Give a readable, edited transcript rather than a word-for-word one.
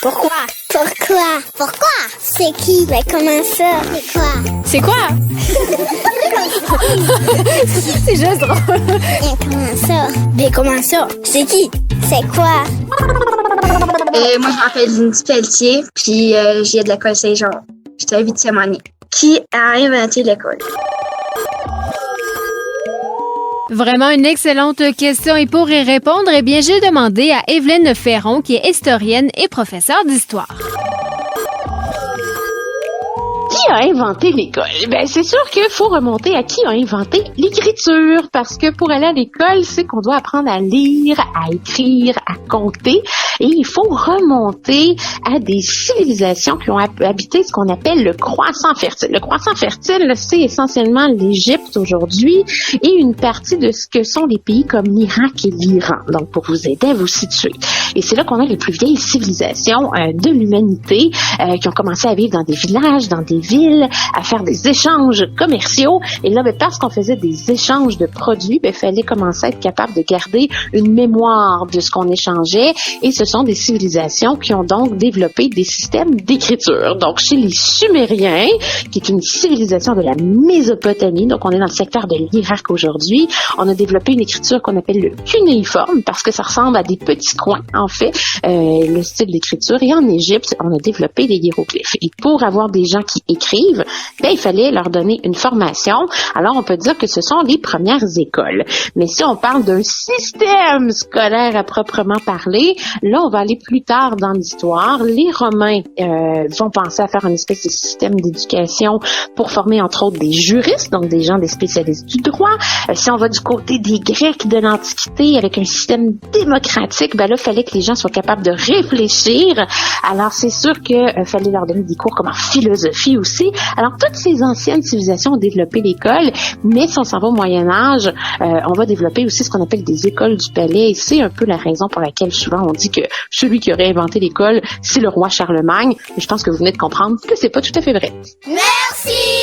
Pourquoi? C'est qui? Mais comment ça? C'est quoi? C'est juste drôle. Mais comment ça? C'est qui? C'est quoi? Moi, je m'appelle Lindy Pelletier, puis j'ai de l'école Saint-Jean. J'étais à 8e année. Qui a inventé l'école? Vraiment une excellente question. Et pour y répondre, eh bien, j'ai demandé à Evelyne Ferron, qui est historienne et professeure d'histoire. Qui a inventé l'école? Ben, c'est sûr qu'il faut remonter à qui a inventé l'écriture, parce que pour aller à l'école, c'est qu'on doit apprendre à lire, à écrire, à compter, et il faut remonter à des civilisations qui ont habité ce qu'on appelle le croissant fertile. Le croissant fertile, c'est essentiellement l'Égypte aujourd'hui et une partie de ce que sont les pays comme l'Irak et l'Iran. Donc, pour vous aider à vous situer. Et c'est là qu'on a les plus vieilles civilisations de l'humanité qui ont commencé à vivre dans des villages, dans des villes, à faire des échanges commerciaux. Et là, parce qu'on faisait des échanges de produits, il fallait commencer à être capable de garder une mémoire de ce qu'on échangeait. Et ce sont des civilisations qui ont donc développé des systèmes d'écriture. Donc, chez les Sumériens, qui est une civilisation de la Mésopotamie, donc on est dans le secteur de l'Irak aujourd'hui, on a développé une écriture qu'on appelle le cunéiforme, parce que ça ressemble à des petits coins, en fait, le style d'écriture. Et en Égypte, on a développé les hiéroglyphes. Et pour avoir des gens qui écrivent, il fallait leur donner une formation. Alors, on peut dire que ce sont les premières écoles. Mais si on parle d'un système scolaire à proprement parler, là, on va aller plus tard dans l'histoire. Les Romains vont penser à faire une espèce de système d'éducation pour former, entre autres, des juristes, donc des gens, des spécialistes du droit. Si on va du côté des Grecs de l'Antiquité, avec un système démocratique, là, il fallait que les gens soient capables de réfléchir. Alors, c'est sûr qu'il fallait leur donner des cours comme en philosophie aussi. Alors, toutes ces anciennes civilisations ont développé l'école, mais si on s'en va au Moyen-Âge, on va développer aussi ce qu'on appelle des écoles du palais, et c'est un peu la raison pour laquelle souvent on dit que celui qui aurait inventé l'école, c'est le roi Charlemagne. Mais je pense que vous venez de comprendre que c'est pas tout à fait vrai. Merci!